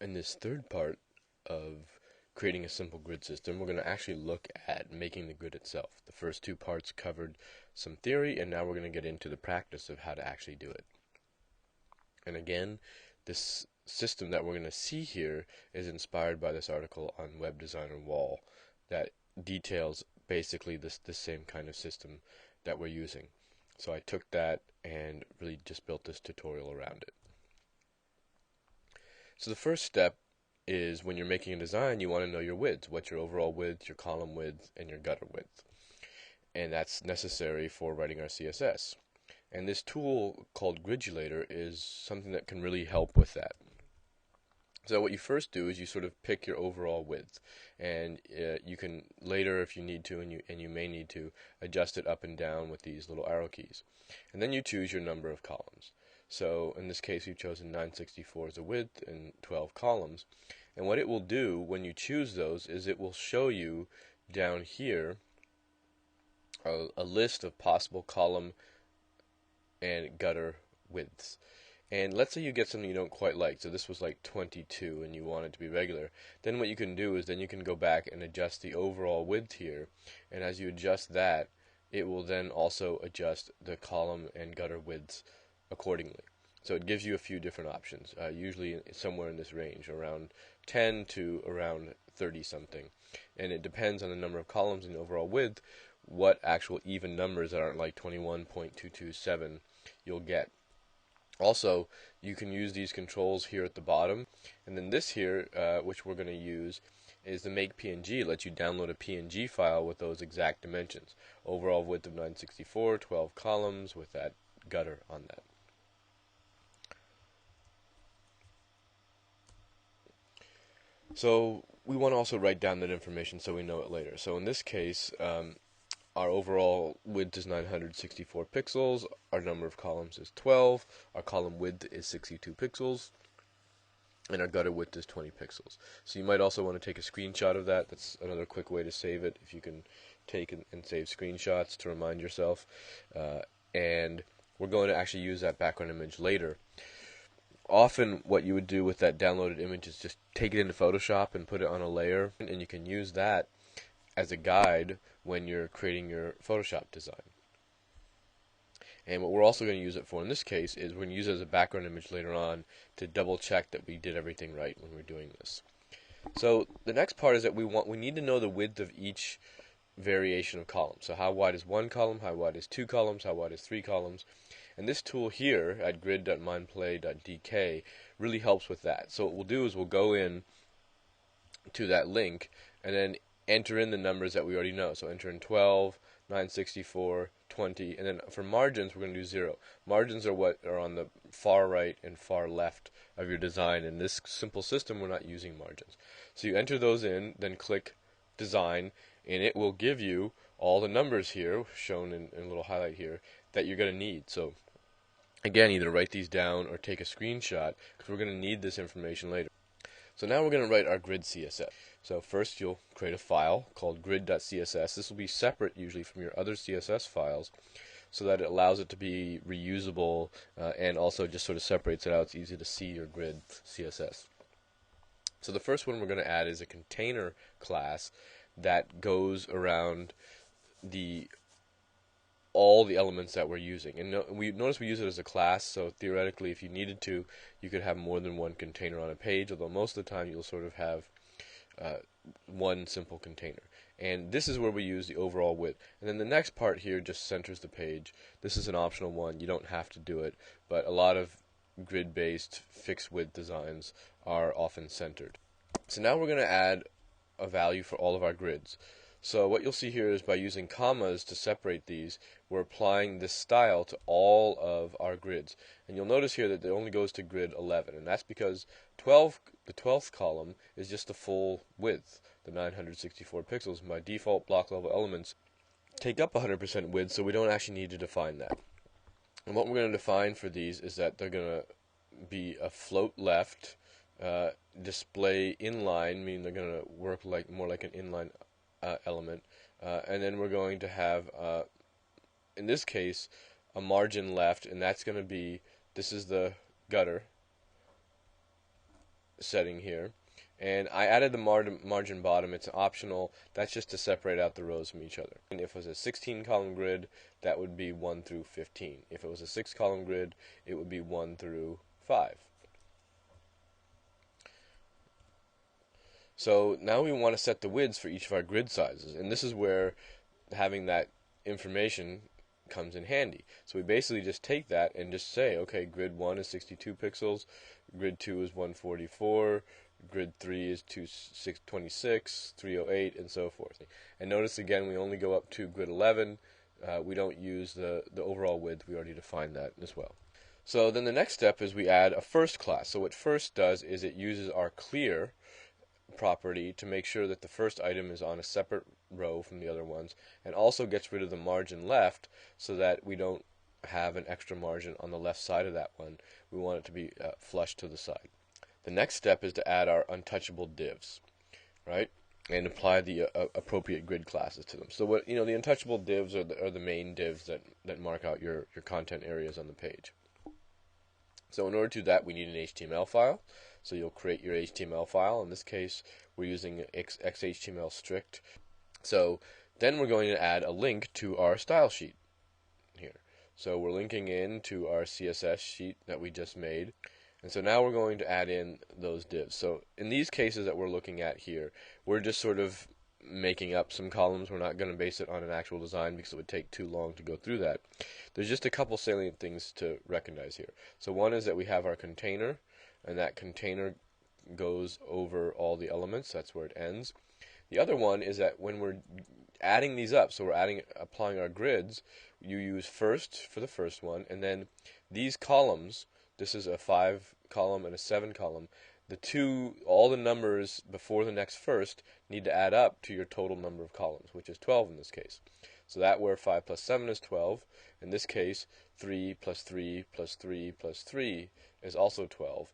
In this third part of creating a simple grid system, we're going to actually look at making the grid itself. The first two parts covered some theory, and now we're going to get into the practice of how to actually do it. And again, this system that we're going to see here is inspired by this article on Web Designer Wall that details basically this same kind of system that we're using. So I took that and really just built this tutorial around it. So the first step is when you're making a design, you want to know your widths. What's your overall width, your column width, and your gutter width. And that's necessary for writing our CSS. And this tool called GridYouLater is something that can really help with that. So what you first do is you sort of pick your overall width, and you can later, if you need to, and you may need to, adjust it up and down with these little arrow keys. And then you choose your number of columns. So in this case, we've chosen 964 as a width and 12 columns. And what it will do when you choose those is it will show you down here a list of possible column and gutter widths. And let's say you get something you don't quite like. So this was like 22 and you want it to be regular. Then what you can do is then you can go back and adjust the overall width here. And as you adjust that, it will then also adjust the column and gutter widths accordingly. So it gives you a few different options, usually somewhere in this range, around 10 to around 30 something. And it depends on the number of columns and the overall width, what actual even numbers that aren't like 21.227 you'll get. Also, you can use these controls here at the bottom, and then this here, which we're going to use, is the make PNG. It lets you download a PNG file with those exact dimensions. Overall width of 964, 12 columns with that gutter on that. So we want to also write down that information so we know it later. So in this case, our overall width is 964 pixels, our number of columns is 12, our column width is 62 pixels, and our gutter width is 20 pixels. So you might also want to take a screenshot of that. That's another quick way to save it, if you can take and save screenshots to remind yourself. And we're going to actually use that background image later. Often what you would do with that downloaded image is just take it into Photoshop and put it on a layer, and you can use that as a guide when you're creating your Photoshop design. And what we're also going to use it for in this case is we're going to use it as a background image later on to double check that we did everything right when we're doing this. So the next part is that we need to know the width of each variation of columns. So how wide is one column, how wide is two columns, how wide is three columns. And this tool here at grid.mindplay.dk really helps with that. So what we'll do is we'll go in to that link and then enter in the numbers that we already know. So enter in 12, 964, 20, and then for margins we're going to do 0. Margins are what are on the far right and far left of your design. In this simple system we're not using margins. So you enter those in, then click Design, and it will give you all the numbers here, shown in a little highlight here, that you're going to need. So again, either write these down or take a screenshot, because we're going to need this information later. So now we're going to write our grid CSS. So first you'll create a file called grid.css. This will be separate usually from your other CSS files, so that it allows it to be reusable and also just sort of separates it out. It's easy to see your grid CSS. So the first one we're going to add is a container class that goes around all the elements that we're using. And we notice we use it as a class, so theoretically if you needed to, you could have more than one container on a page, although most of the time you'll sort of have one simple container. And this is where we use the overall width. And then the next part here just centers the page. This is an optional one. You don't have to do it, but a lot of grid-based fixed width designs are often centered. So now we're going to add a value for all of our grids. So what you'll see here is by using commas to separate these, we're applying this style to all of our grids. And you'll notice here that it only goes to grid 11, and that's because the 12th column is just the full width, the 964 pixels. By default, block level elements take up 100% width, so we don't actually need to define that. And what we're going to define for these is that they're going to be a float left, display inline, meaning they're going to work more like an inline element, and then we're going to have, in this case, a margin left, and that's going to be, this is the gutter, setting here, and I added the margin bottom. It's optional. That's just to separate out the rows from each other. And if it was a 16 column grid, that would be 1 through 15. If it was a 6 column grid, it would be 1 through 5. So now we want to set the widths for each of our grid sizes, and this is where having that information comes in handy. So we basically just take that and just say, okay, grid 1 is 62 pixels, grid 2 is 144, grid 3 is 226, 308, and so forth. And notice again, we only go up to grid 11. We don't use the overall width. We already defined that as well. So then the next step is we add a first class. So what first does is it uses our clear property to make sure that the first item is on a separate row from the other ones, and also gets rid of the margin left so that we don't have an extra margin on the left side of that one. We want it to be flush to the side. The next step is to add our untouchable divs, right, and apply the appropriate grid classes to them. So what, the untouchable divs are the main divs that mark out your content areas on the page. So in order to do that, we need an HTML file. So you'll create your HTML file. In this case, we're using XHTML strict. So then we're going to add a link to our style sheet here. So we're linking in to our CSS sheet that we just made. And so now we're going to add in those divs. So in these cases that we're looking at here, we're just sort of making up some columns. We're not going to base it on an actual design because it would take too long to go through that. There's just a couple salient things to recognize here. So one is that we have our container, and that container goes over all the elements. That's where it ends. The other one is that when we're adding these up, so we're applying our grids, you use first for the first one, and then these columns, this is a 5 column and a 7 column, all the numbers before the next first need to add up to your total number of columns, which is 12 in this case. So that where 5 plus 7 is 12, in this case 3 plus 3 plus 3 plus 3 is also 12.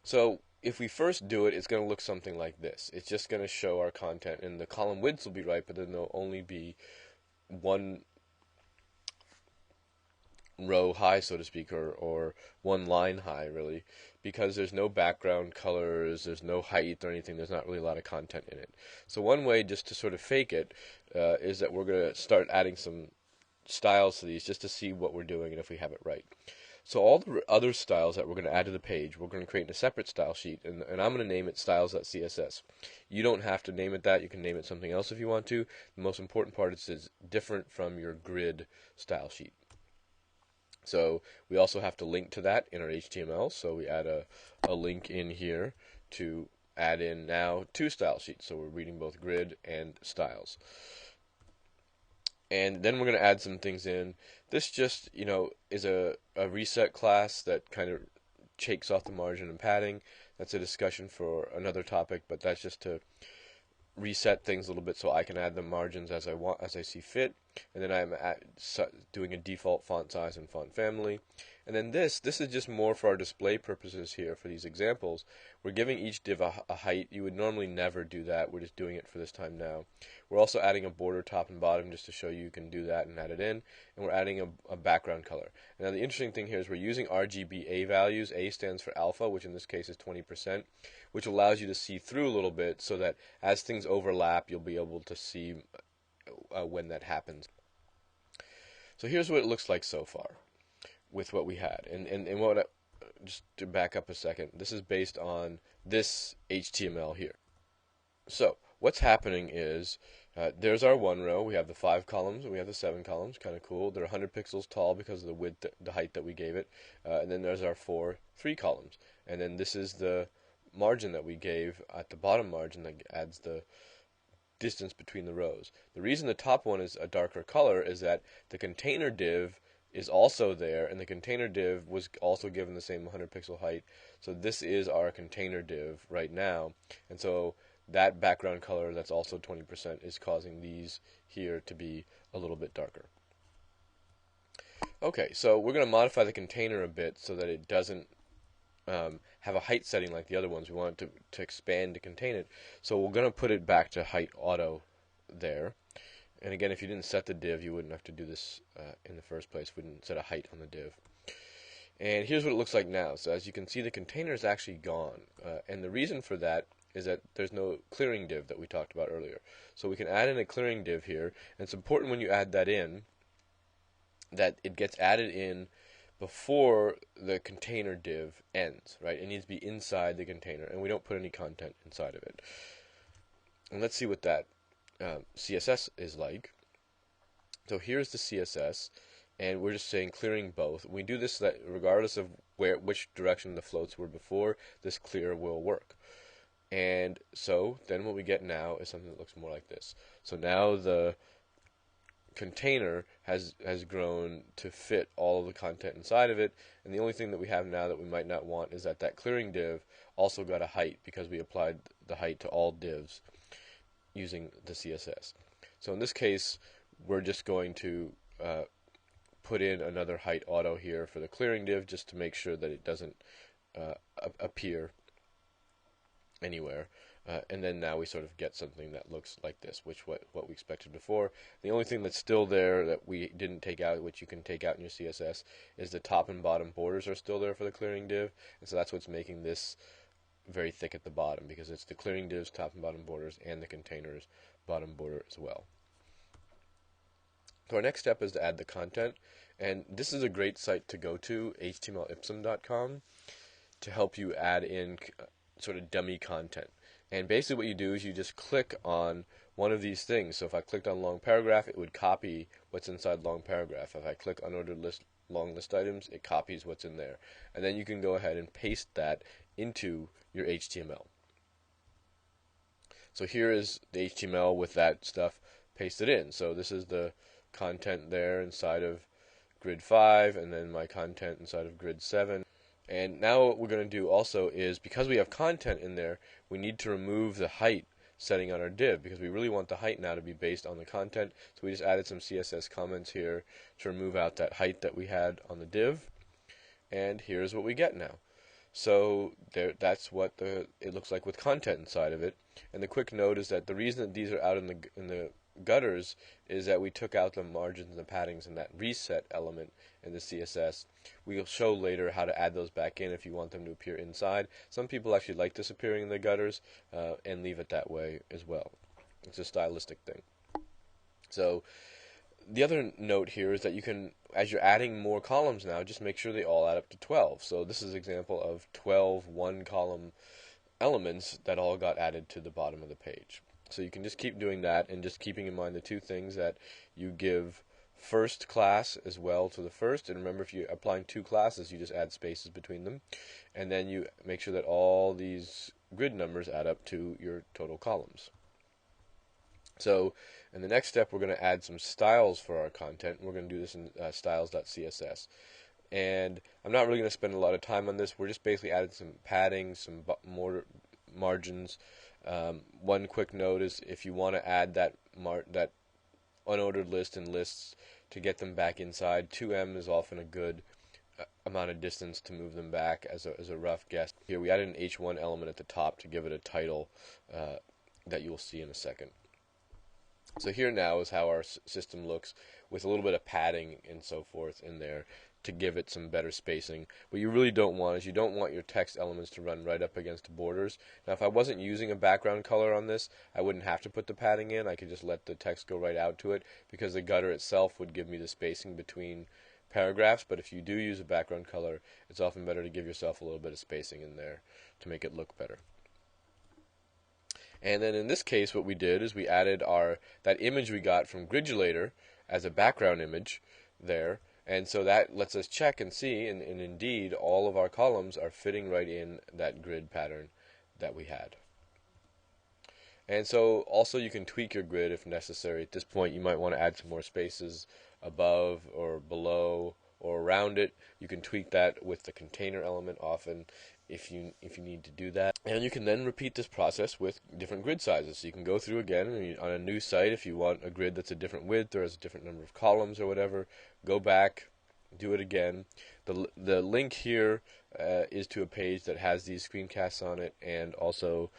So if we first do it, it's going to look something like this. It's just going to show our content, and the column widths will be right, but then there'll only be one row high, so to speak, or one line high, really, because there's no background colors, there's no height or anything, there's not really a lot of content in it. So one way just to sort of fake it is that we're going to start adding some styles to these just to see what we're doing and if we have it right. So all the other styles that we're going to add to the page, we're going to create in a separate style sheet, and I'm going to name it styles.css. You don't have to name it that. You can name it something else if you want to. The most important part is it's different from your grid style sheet. So we also have to link to that in our HTML, so we add a link in here to add in now 2 style sheets, so we're reading both grid and styles. And then we're going to add some things in. This just, is a reset class that kind of shakes off the margin and padding. That's a discussion for another topic, but that's just to reset things a little bit so I can add the margins as I see fit. And then I'm doing a default font size and font family. And then this is just more for our display purposes here for these examples. We're giving each div a height. You would normally never do that. We're just doing it for this time now. We're also adding a border top and bottom just to show you can do that and add it in. And we're adding a background color. Now the interesting thing here is we're using RGBA values. A stands for alpha, which in this case is 20%, which allows you to see through a little bit so that as things overlap, you'll be able to see when that happens. So here's what it looks like so far with what we had. And what just to back up a second, this is based on this HTML here. So what's happening is there's our one row. We have the 5 columns and we have the 7 columns. Kind of cool. They're 100 pixels tall because of the width, the height that we gave it. And then there's our 3 columns. And then this is the margin that we gave at the bottom margin that adds the distance between the rows. The reason the top one is a darker color is that the container div is also there, and the container div was also given the same 100 pixel height. So this is our container div right now, and so that background color that's also 20% is causing these here to be a little bit darker. Okay, so we're going to modify the container a bit so that it doesn't have a height setting like the other ones. We want it to expand to contain it. So we're going to put it back to height auto there. And again, if you didn't set the div, you wouldn't have to do this in the first place. We didn't set a height on the div. And here's what it looks like now. So as you can see, the container is actually gone. And the reason for that is that there's no clearing div that we talked about earlier. So we can add in a clearing div here. And it's important when you add that in that it gets added in before the container div ends, right? It needs to be inside the container, and we don't put any content inside of it. And let's see what that CSS is like. So here's the CSS, and we're just saying clearing both. We do this so that regardless of which direction the floats were before, this clear will work. And so then what we get now is something that looks more like this. So now the container has grown to fit all of the content inside of it, and the only thing that we have now that we might not want is that clearing div also got a height, because we applied the height to all divs using the CSS. So in this case, we're just going to put in another height auto here for the clearing div, just to make sure that it doesn't appear anywhere. And then now we sort of get something that looks like this, which what we expected before. The only thing that's still there that we didn't take out, which you can take out in your CSS, is the top and bottom borders are still there for the clearing div, and so that's what's making this very thick at the bottom, because it's the clearing div's top and bottom borders and the container's bottom border as well. So our next step is to add the content, and this is a great site to go to, htmlipsum.com, to help you add in sort of dummy content. And basically what you do is you just click on one of these things. So if I clicked on long paragraph, it would copy what's inside long paragraph. If I click unordered list, long list items, it copies what's in there. And then you can go ahead and paste that into your HTML. So here is the HTML with that stuff pasted in. So this is the content there inside of grid 5, and then my content inside of grid 7. And now what we're going to do also is, because we have content in there, we need to remove the height setting on our div, because we really want the height now to be based on the content. So we just added some CSS comments here to remove out that height that we had on the div. And here's what we get now. So that's what it looks like with content inside of it. And the quick note is that the reason that these are out in the gutters is that we took out the margins and the paddings and that reset element in the CSS. We'll show later how to add those back in if you want them to appear inside. Some people actually like this appearing in the gutters and leave it that way as well. It's a stylistic thing. So the other note here is that you can, as you're adding more columns now, just make sure they all add up to 12. So this is an example of 12 one-column elements that all got added to the bottom of the page. So you can just keep doing that, and just keeping in mind the two things, that you give first class as well to the first, and remember, if you're applying two classes, you just add spaces between them, and then you make sure that all these grid numbers add up to your total columns. So in the next step, we're going to add some styles for our content. We're going to do this in styles.css. And I'm not really going to spend a lot of time on this. We're just basically adding some padding, some more margins. One quick note is, if you want to add that unordered list and lists to get them back inside, 2em is often a good amount of distance to move them back as a rough guess. Here we added an h1 element at the top to give it a title that you'll see in a second. So here now is how our system looks, with a little bit of padding and so forth in there to give it some better spacing. What you really don't want is, you don't want your text elements to run right up against the borders. Now if I wasn't using a background color on this, I wouldn't have to put the padding in. I could just let the text go right out to it, because the gutter itself would give me the spacing between paragraphs. But if you do use a background color, it's often better to give yourself a little bit of spacing in there to make it look better. And then in this case, what we did is we added that image we got from GridYouLater as a background image there. And so that lets us check and see, and indeed, all of our columns are fitting right in that grid pattern that we had. And so also you can tweak your grid if necessary. At this point, you might want to add some more spaces above or below or around it. You can tweak that with the container element often if you need to do that. And you can then repeat this process with different grid sizes. So you can go through again, and on a new site, if you want a grid that's a different width or has a different number of columns or whatever, go back, do it again. The link here is to a page that has these screencasts on it, and also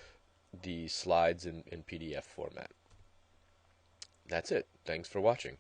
the slides in PDF format. That's it. Thanks for watching.